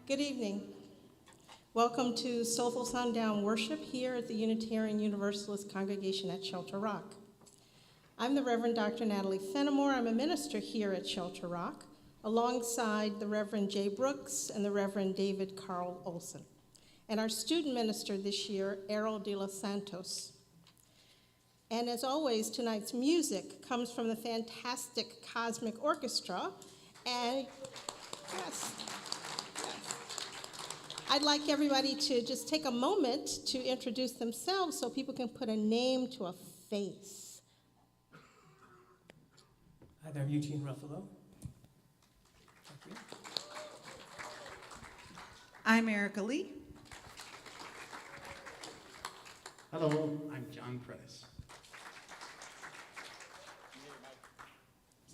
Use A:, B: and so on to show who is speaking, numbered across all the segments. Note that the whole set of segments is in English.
A: Good evening. Welcome to Soulful Sundown worship here at the Unitarian Universalist congregation at Shelter Rock. I'm the Reverend Dr. Natalie Fenimore. I'm a minister here at Shelter Rock, alongside the Reverend Jay Brooks and the Reverend David Carl Olson, and our student minister this year, Errol de los Santos. And as always, tonight's music comes from the fantastic Cosmic Orchestra, and yes, I'd like everybody to just take a moment to introduce themselves so people can put a name to a face.
B: Hi there, I'm Eugene Ruffalo. Thank you.
C: I'm Erica Lee.
D: Hello, I'm John Press.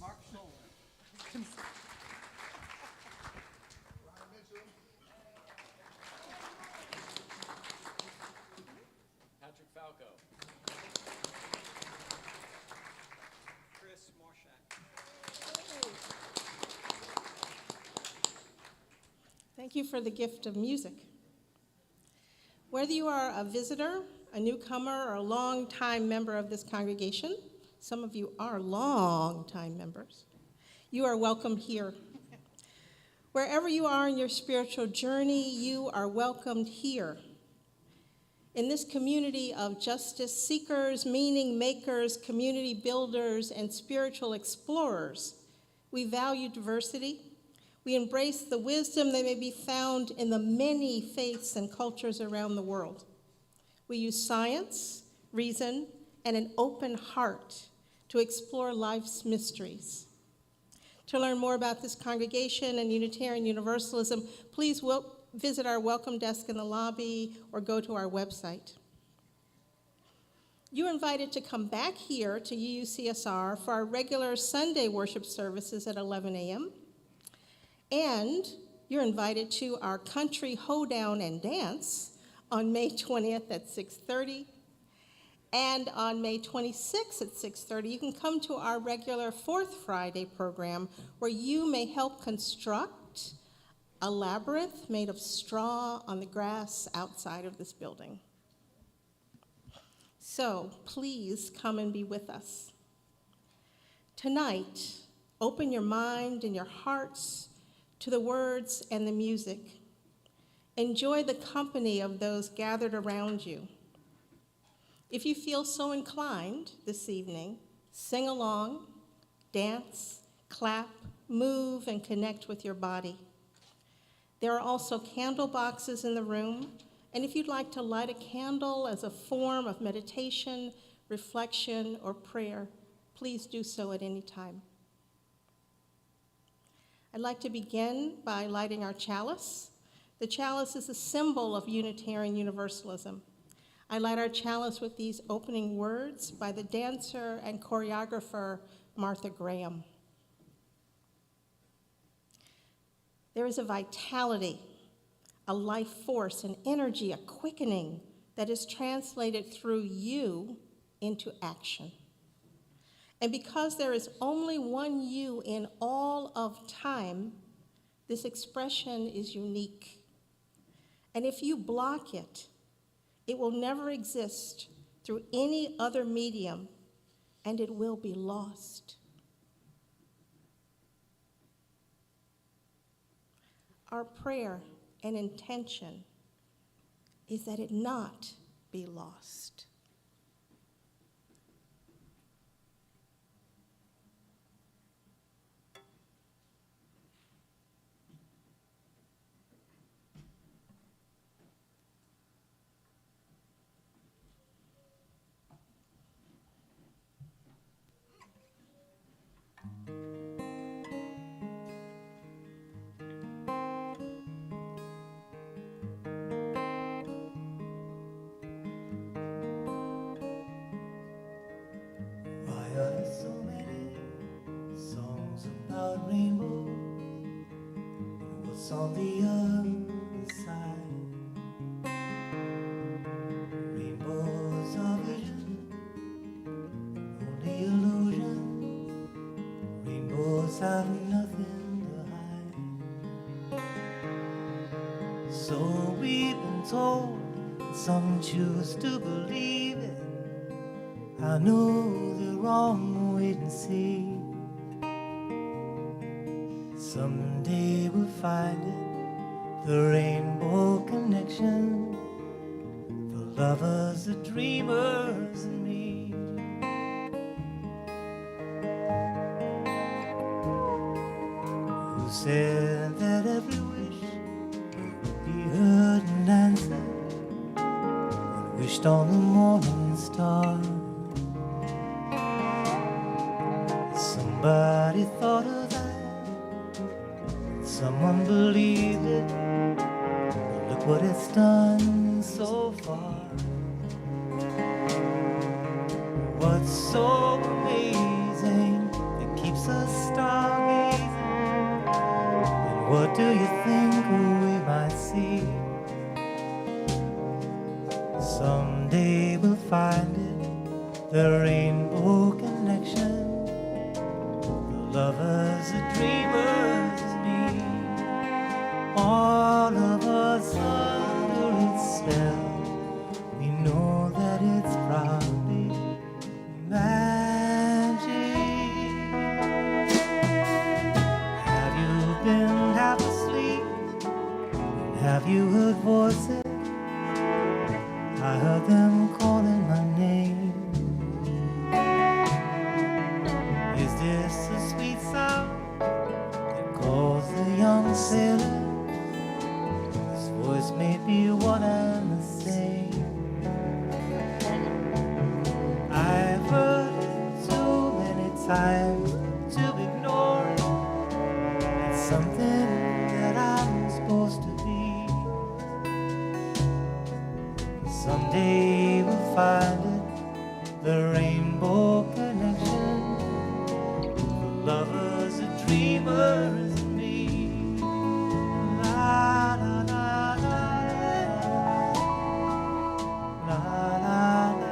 C: Mark Scholler.
E: Patrick Falco.
F: Chris Marshak.
A: Thank you for the gift of music. Whether you are a visitor, a newcomer, or a long-time member of this congregation, some of you are long-time members, you are welcome here. Wherever you are in your spiritual journey, you are welcomed here. In this community of justice seekers, meaning makers, community builders, and spiritual explorers, we value diversity. We embrace the wisdom that may be found in the many faiths and cultures around the world. We use science, reason, and an open heart to explore life's mysteries. To learn more about this congregation and Unitarian Universalism, please visit our welcome desk in the lobby or go to our website. You're invited to come back here to UUCSR for our regular Sunday worship services at 11 a.m. And you're invited to our country hoedown and dance on May 20th at 6:30. And on May 26th at 6:30, you can come to our regular Fourth Friday program where you may help construct a labyrinth made of straw on the grass outside of this building. So please come and be with us. Tonight, open your mind and your hearts to the words and the music. Enjoy the company of those gathered around you. If you feel so inclined this evening, sing along, dance, clap, move, and connect with your body. There are also candle boxes in the room, and if you'd like to light a candle as a form of meditation, reflection, or prayer, please do so at any time. I'd like to begin by lighting our chalice. The chalice is a symbol of Unitarian Universalism. I light our chalice with these opening words by the dancer and choreographer Martha Graham. There is a vitality, a life force, an energy, a quickening that is translated through you into action. And because there is only one you in all of time, this expression is unique. And if you block it, it will never exist through any other medium, and it will be lost. Our prayer and intention is that it not be lost.
G: On the other side, rainbows are vision, only illusion. Rainbows have nothing to hide. So we've been told, some choose to believe it. I know the wrong, wait and see. Someday we'll find it, the rainbow connection, the lovers, the dreamers, and me. Who said that every wish would be heard and answered when wished on the morning star? Somebody thought of that, someone believed it, but look what it's done so far. What's so amazing that keeps us stargazing? And what do you think we might see? Someday we'll find it, the rainbow connection, the lovers, the dreamers, me. All of us under its spell, we know that it's probably magic. Have you been half asleep? Have you heard voices? I heard them calling my name. Is this a sweet sound that calls the young sailor? This voice may be one and the same. I've heard it too many times to ignore it. It's something that I'm supposed to be. Someday we'll find it, the rainbow connection, the lovers, the dreamers, and me. La la la la la la la la.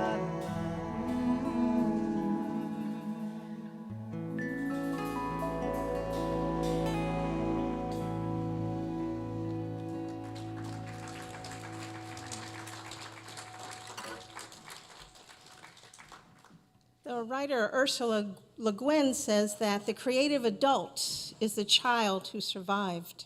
A: The writer Ursula Le Guin says that the creative adult is the child who survived.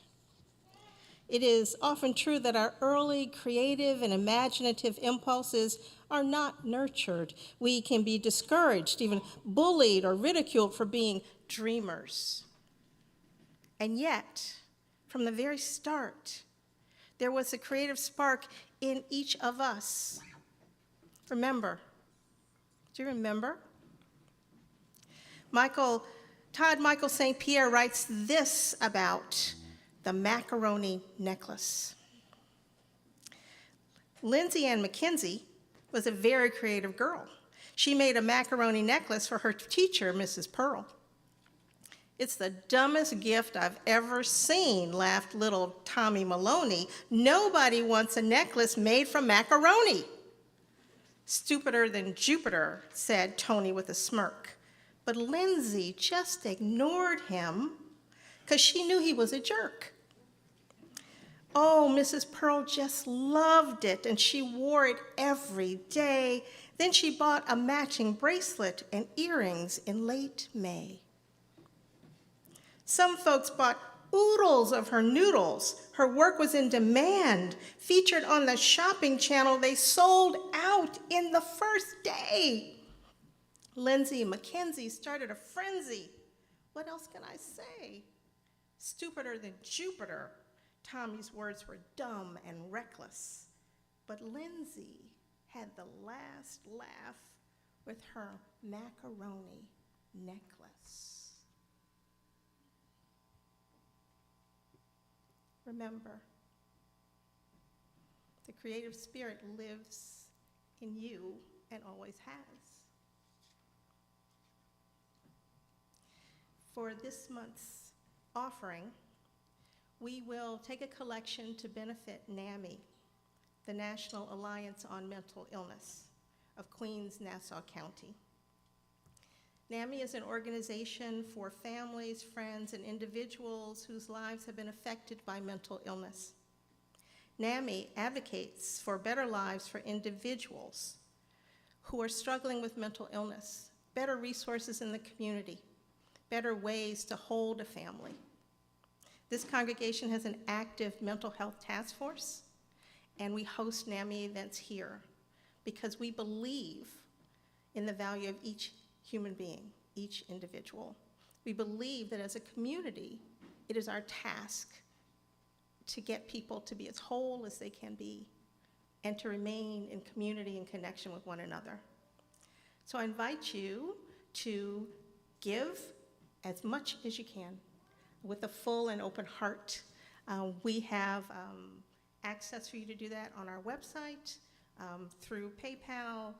A: It is often true that our early creative and imaginative impulses are not nurtured. We can be discouraged, even bullied or ridiculed for being dreamers. And yet, from the very start, there was a creative spark in each of us. Remember? Do you remember? Todd Michael St. Pierre writes this about the macaroni necklace. Lindsay Ann McKenzie was a very creative girl. She made a macaroni necklace for her teacher, Mrs. Pearl. "It's the dumbest gift I've ever seen," laughed little Tommy Maloney. "Nobody wants a necklace made from macaroni." "Stupider than Jupiter," said Tony with a smirk. But Lindsay just ignored him because she knew he was a jerk. Oh, Mrs. Pearl just loved it, and she wore it every day. Then she bought a matching bracelet and earrings in late May. Some folks bought oodles of her noodles. Her work was in demand. Featured on the shopping channel, they sold out in the first day. Lindsay McKenzie started a frenzy. What else can I say? Stupider than Jupiter. Tommy's words were dumb and reckless. But Lindsay had the last laugh with her macaroni necklace. Remember, the creative spirit lives in you and always has. For this month's offering, we will take a collection to benefit NAMI, the National Alliance on Mental Illness of Queens, Nassau County. NAMI is an organization for families, friends, and individuals whose lives have been affected by mental illness. NAMI advocates for better lives for individuals who are struggling with mental illness, better resources in the community, better ways to hold a family. This congregation has an active mental health task force, and we host NAMI events here because we believe in the value of each human being, each individual. We believe that as a community, it is our task to get people to be as whole as they can be and to remain in community and connection with one another. So I invite you to give as much as you can with a full and open heart. We have access for you to do that on our website, through PayPal,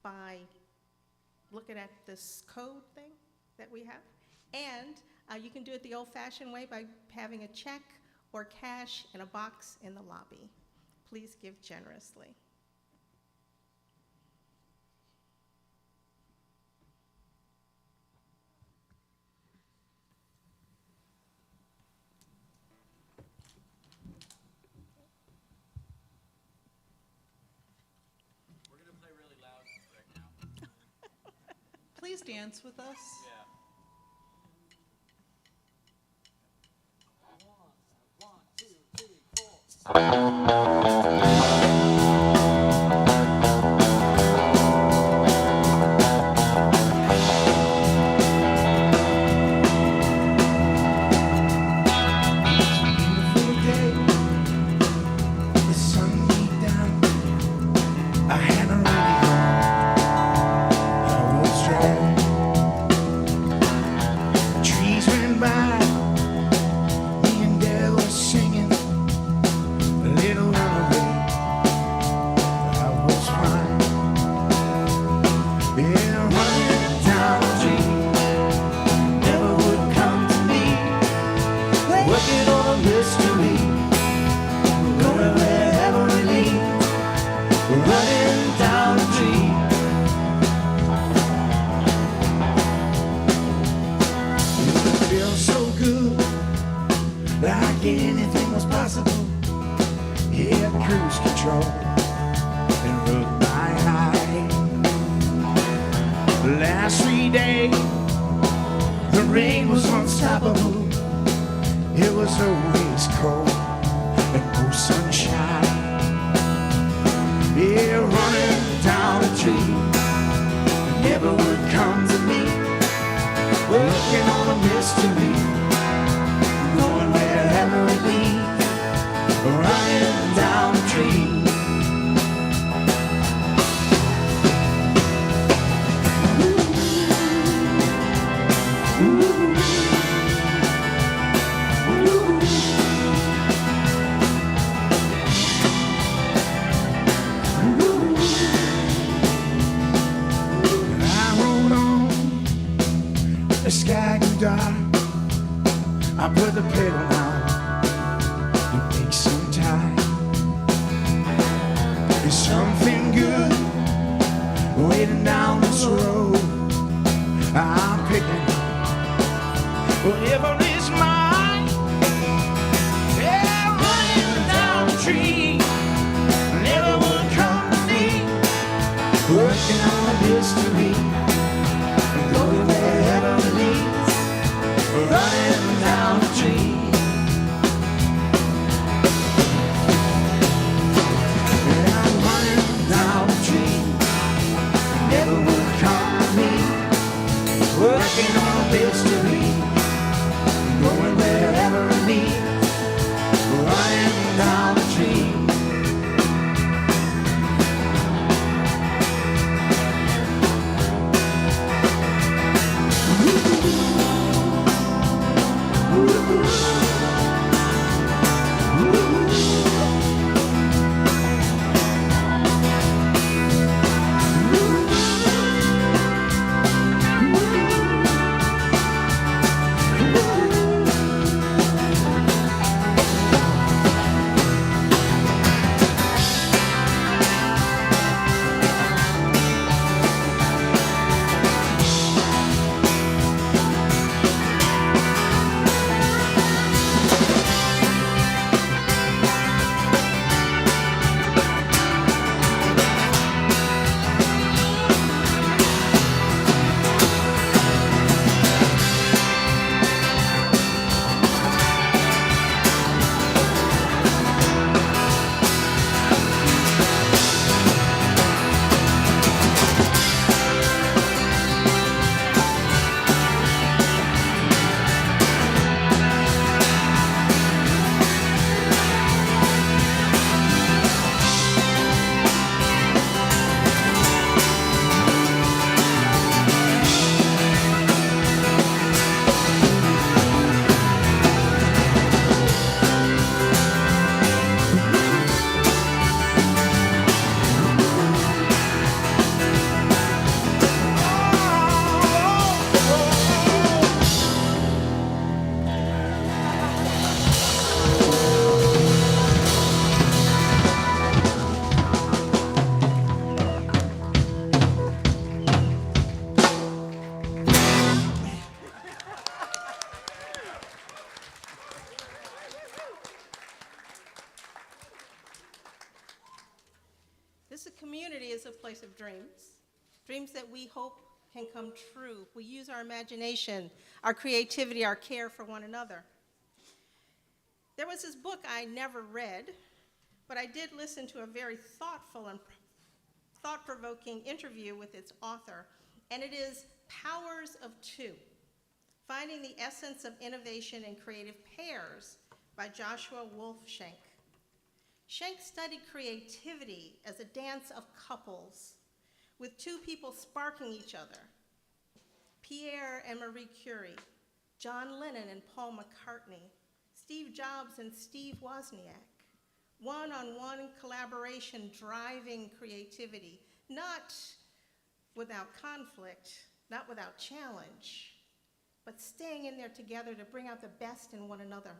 A: by looking at this code thing that we have. And you can do it the old-fashioned way by having a check or cash in a box in the lobby. Please give generously.
E: We're gonna play really loud right now.
C: Please dance with us.
E: Yeah. One, two, three, four.
G: Beautiful day, the sun beat down. I had a radio, I was driving. Trees went by, me and Dale were singing a little lullaby. I was fine. Yeah, running down the street, never would come to me. Working on a mystery, going wherever it leads. Running down the street. It feels so good, like anything was possible. Yeah, cruise control and rode my high. The last 3 days, the rain was unstoppable. It was always cold and no sunshine. Yeah, running down a tree, never would come to me. Working on a mystery, going wherever it leads. Running down a tree. I rode on, the sky grew dark. I put the pedal down, it takes some time. There's something good waiting down this road. I'm picking up whatever is mine. Yeah, running down the tree, never would come to me. Working on a mystery, going wherever it leads. Running down the tree. Yeah, I'm running down the tree, never would come to me. Working on a mystery, going wherever it leads. Running down the tree.
A: is a place of dreams, dreams that we hope can come true. We use our imagination, our creativity, our care for one another. There was this book I never read, but I did listen to a very thoughtful and thought-provoking interview with its author, and it is Powers of Two, Finding the Essence of Innovation in Creative Pairs by Joshua Wolfshank. Shank studied creativity as a dance of couples, with two people sparking each other, Pierre and Marie Curie, John Lennon and Paul McCartney, Steve Jobs and Steve Wozniak, one-on-one collaboration driving creativity, not without conflict, not without challenge, but staying in there together to bring out the best in one another.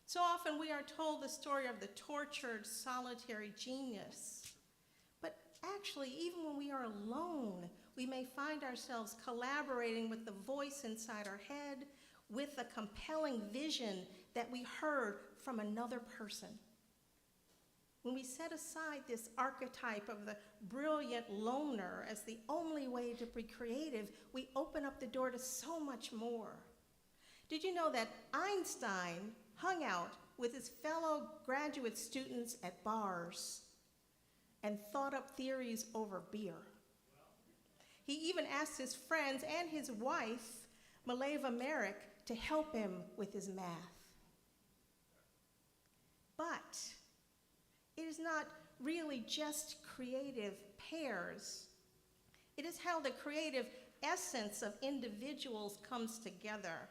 A: So often we are told the story of the tortured, solitary genius. But actually, even when we are alone, we may find ourselves collaborating with the voice inside our head, with a compelling vision that we heard from another person. When we set aside this archetype of the brilliant loner as the only way to be creative, we open up the door to so much more. Did you know that Einstein hung out with his fellow graduate students at bars and thought up theories over beer? He even asked his friends and his wife, Mileva Merrick, to help him with his math. But it is not really just creative pairs. It is how the creative essence of individuals comes together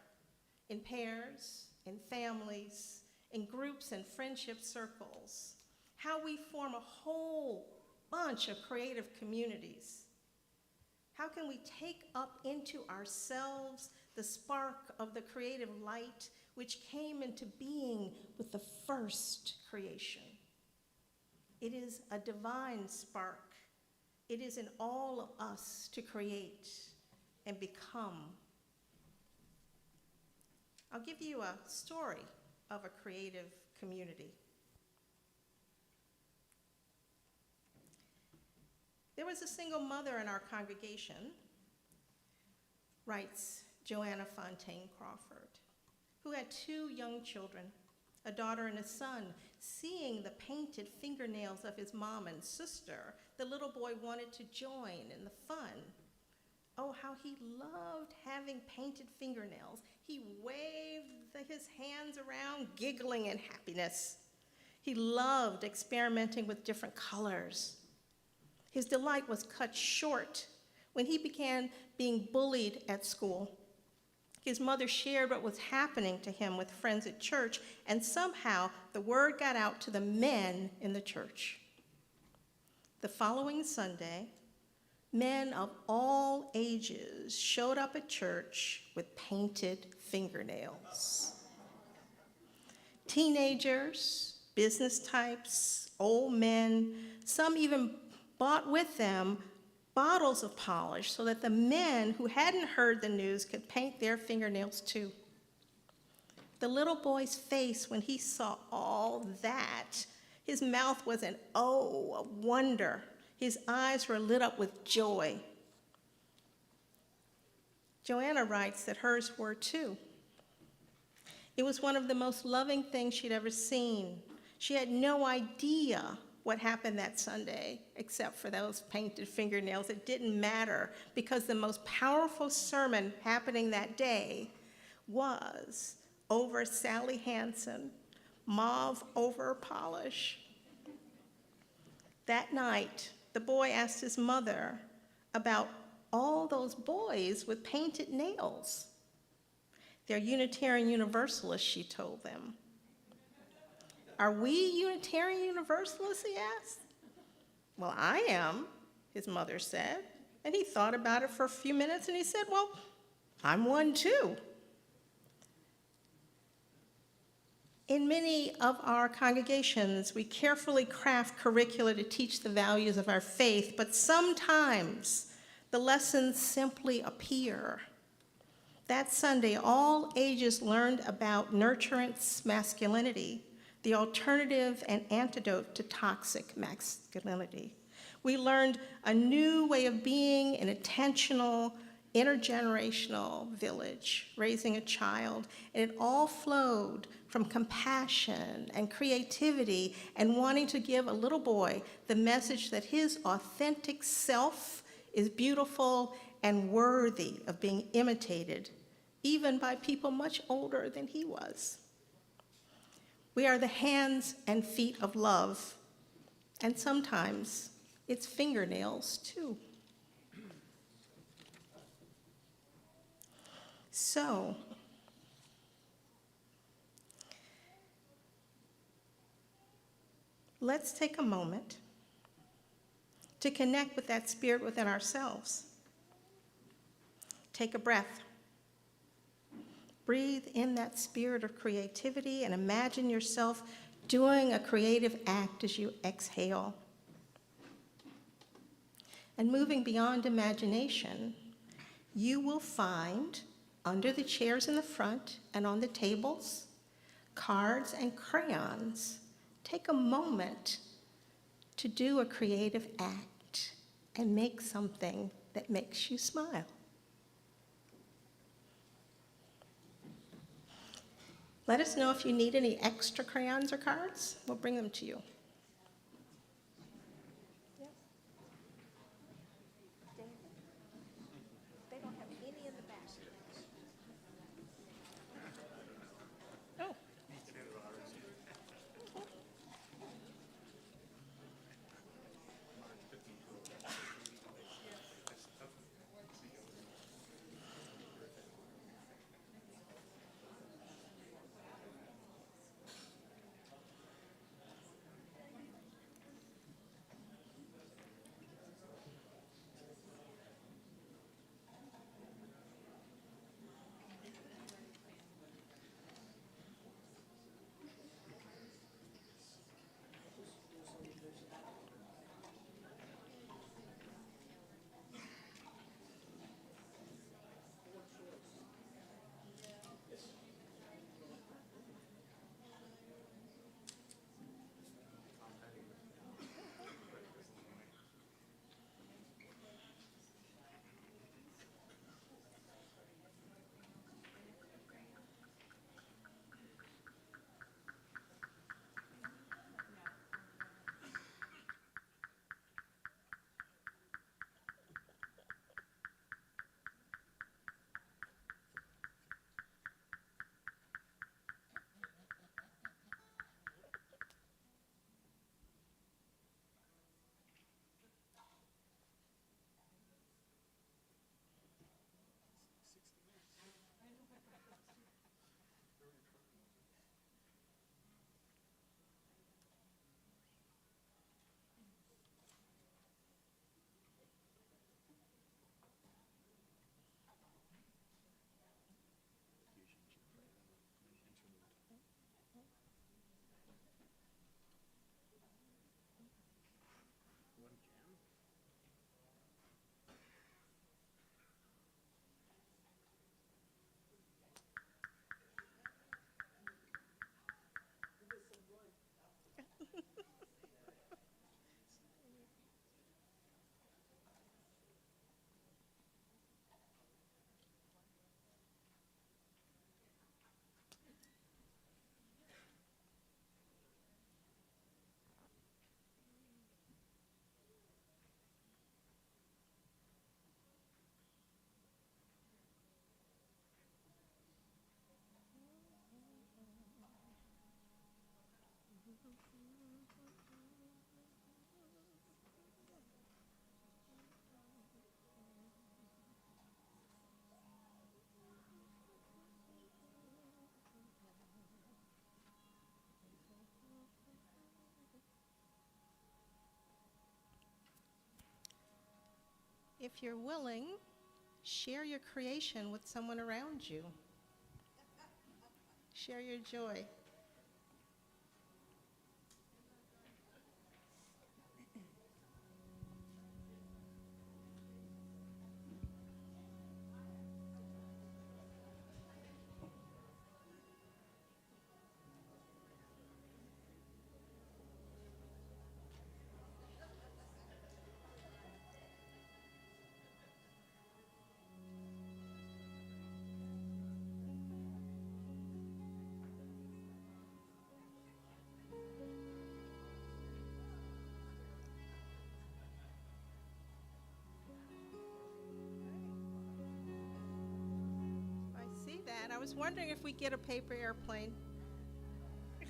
A: in pairs, in families, in groups and friendship circles, how we form a whole bunch of creative communities. How can we take up into ourselves the spark of the creative light which came into being with the first creation? It is a divine spark. It is in all of us to create and become. I'll give you a story of a creative community. There was a single mother in our congregation, writes Joanna Fontaine Crawford, who had two young children, a daughter and a son. Seeing the painted fingernails of his mom and sister, the little boy wanted to join in the fun. Oh, how he loved having painted fingernails. He waved his hands around, giggling in happiness. He loved experimenting with different colors. His delight was cut short when he began being bullied at school. His mother shared what was happening to him with friends at church, and somehow the word got out to the men in the church. The following Sunday, men of all ages showed up at church with painted fingernails. Teenagers, business types, old men, some even bought with them bottles of polish so that the men who hadn't heard the news could paint their fingernails too. The little boy's face when he saw all that, his mouth was an O of wonder. His eyes were lit up with joy. Joanna writes that hers were too. It was one of the most loving things she'd ever seen. She had no idea what happened that Sunday, except for those painted fingernails. It didn't matter, because the most powerful sermon happening that day was over Sally Hansen, mauve over polish. That night, the boy asked his mother about all those boys with painted nails. They're Unitarian Universalists, she told them. Are we Unitarian Universalists, he asked. Well, I am, his mother said. And he thought about it for a few minutes and he said, well, I'm one too. In many of our congregations, we carefully craft curricula to teach the values of our faith, but sometimes the lessons simply appear. That Sunday, all ages learned about nurturance masculinity, the alternative and antidote to toxic masculinity. We learned a new way of being an intentional, intergenerational village, raising a child, and it all flowed from compassion and creativity and wanting to give a little boy the message that his authentic self is beautiful and worthy of being imitated, even by people much older than he was. We are the hands and feet of love, and sometimes it's fingernails too. So, let's take a moment to connect with that spirit within ourselves. Take a breath. Breathe in that spirit of creativity and imagine yourself doing a creative act as you exhale. And moving beyond imagination, you will find under the chairs in the front and on the tables, cards and crayons. Take a moment to do a creative act and make something that makes you smile. Let us know if you need any extra crayons or cards. We'll bring them to you. They don't have any in the back. Oh. If you're willing, share your creation with someone around you. Share your joy. was wondering if we get a paper airplane. I'm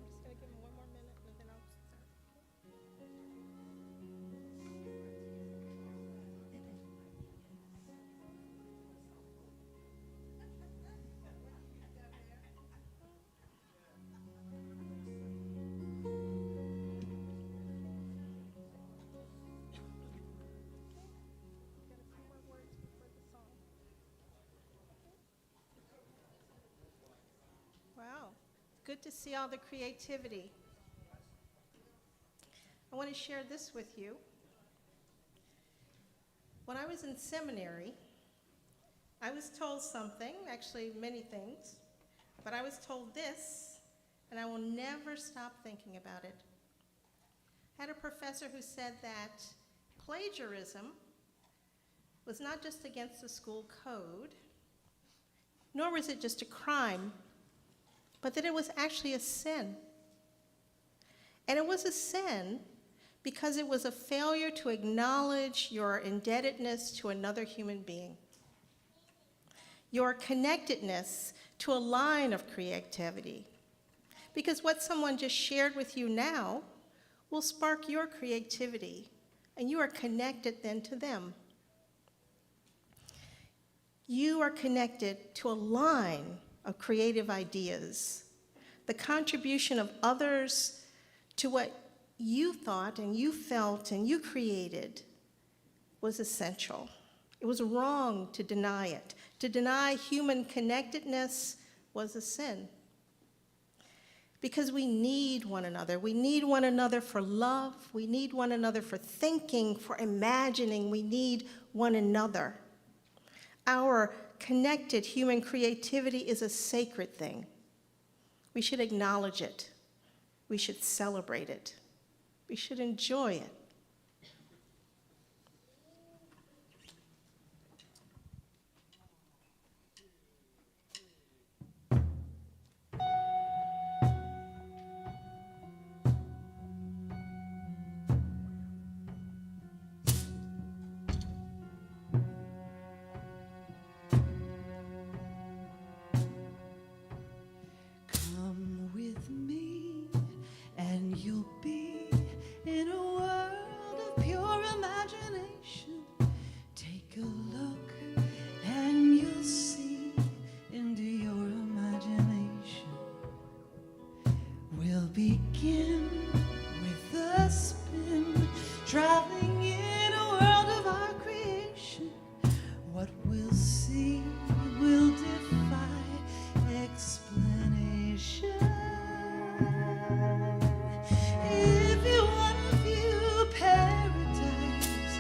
A: just gonna give him one more minute and then I'll start. Got a few more words before the song. Wow, good to see all the creativity. I want to share this with you. When I was in seminary, I was told something, actually many things, but I was told this, and I will never stop thinking about it. I had a professor who said that plagiarism was not just against the school code, nor was it just a crime, but that it was actually a sin. And it was a sin because it was a failure to acknowledge your indebtedness to another human being, your connectedness to a line of creativity. Because what someone just shared with you now will spark your creativity, and you are connected then to them. You are connected to a line of creative ideas. The contribution of others to what you thought and you felt and you created was essential. It was wrong to deny it. To deny human connectedness was a sin. Because we need one another. We need one another for love. We need one another for thinking, for imagining. We need one another. Our connected human creativity is a sacred thing. We should acknowledge it. We should celebrate it. We should enjoy it.
C: Come with me, and you'll be in a world of pure imagination. Take a look, and you'll see into your imagination. We'll begin with a spin, traveling in a world of our creation. What we'll see will defy explanation. If you want to view paradise,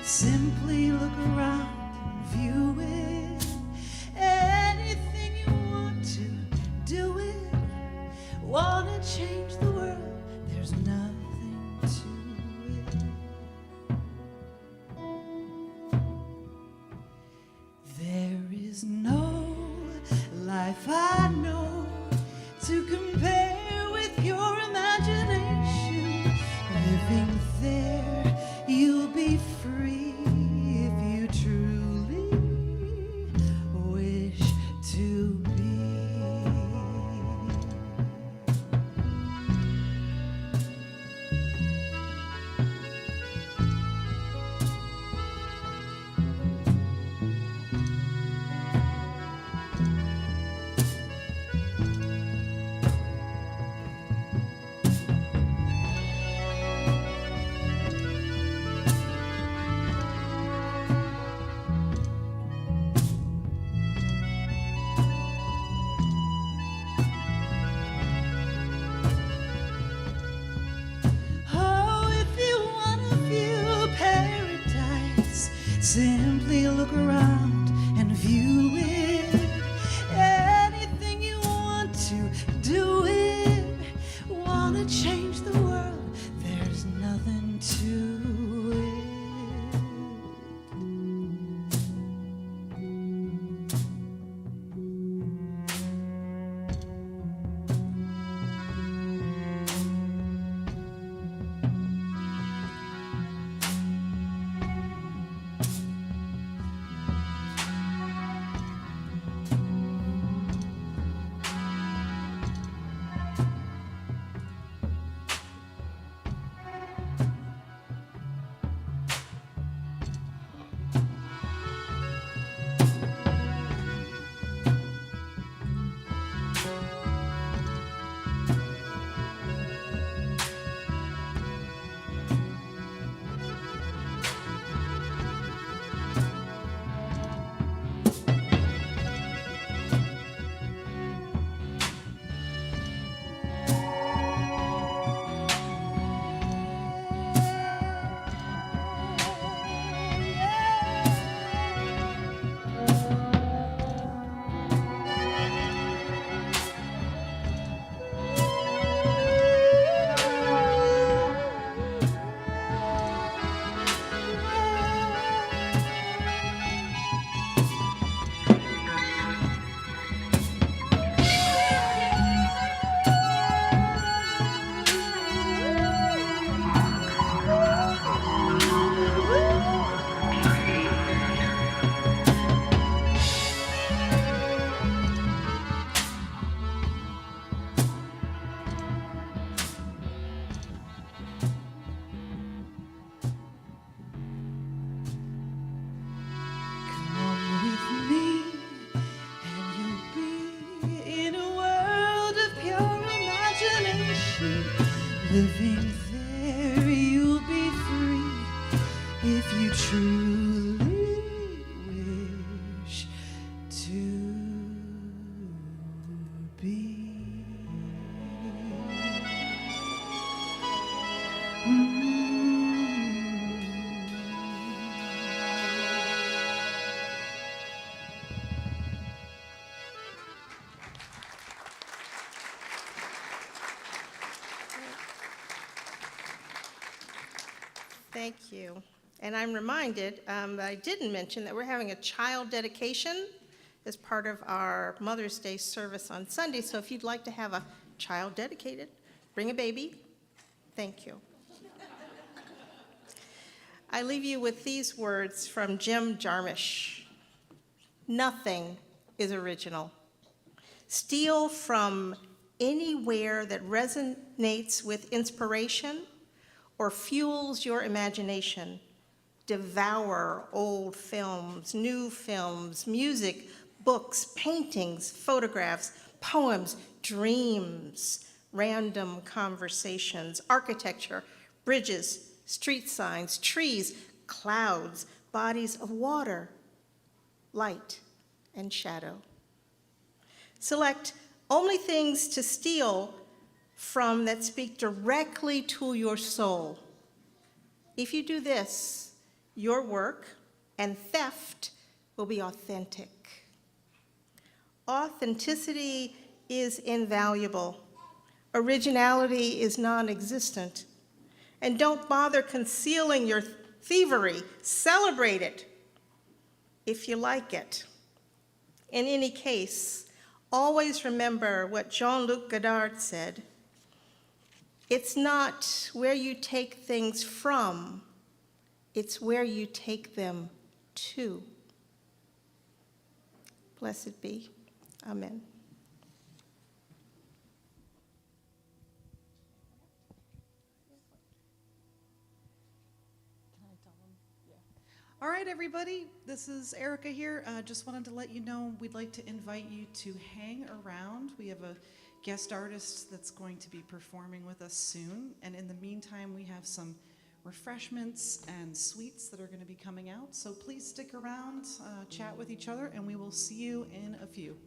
C: simply look around and view it. Anything you want to, do it. Want to change the world, there's nothing to it. There is no life I know to compare with your imagination. Living there, you'll be free if you truly wish to be. Oh, if you want to view paradise, simply look around and view it. Anything you want to, do it. Want to change the world, there's nothing to it. think there you'll be free if you truly wish to be.
A: Thank you. And I'm reminded that I didn't mention that we're having a child dedication as part of our Mother's Day service on Sunday. So if you'd like to have a child dedicated, bring a baby. Thank you. I leave you with these words from Jim Jarmusch. Nothing is original. Steal from anywhere that resonates with inspiration or fuels your imagination. Devour old films, new films, music, books, paintings, photographs, poems, dreams, random conversations, architecture, bridges, street signs, trees, clouds, bodies of water, light and shadow. Select only things to steal from that speak directly to your soul. If you do this, your work and theft will be authentic. Authenticity is invaluable. Originality is non-existent. And don't bother concealing your thievery. Celebrate it if you like it. In any case, always remember what Jean-Luc Godard said. It's not where you take things from, it's where you take them to. Blessed be. Amen.
C: All right, everybody, this is Erica here. Just wanted to let you know we'd like to invite you to hang around. We have a guest artist that's going to be performing with us soon. And in the meantime, we have some refreshments and sweets that are going to be coming out. So please stick around, chat with each other, and we will see you in a few.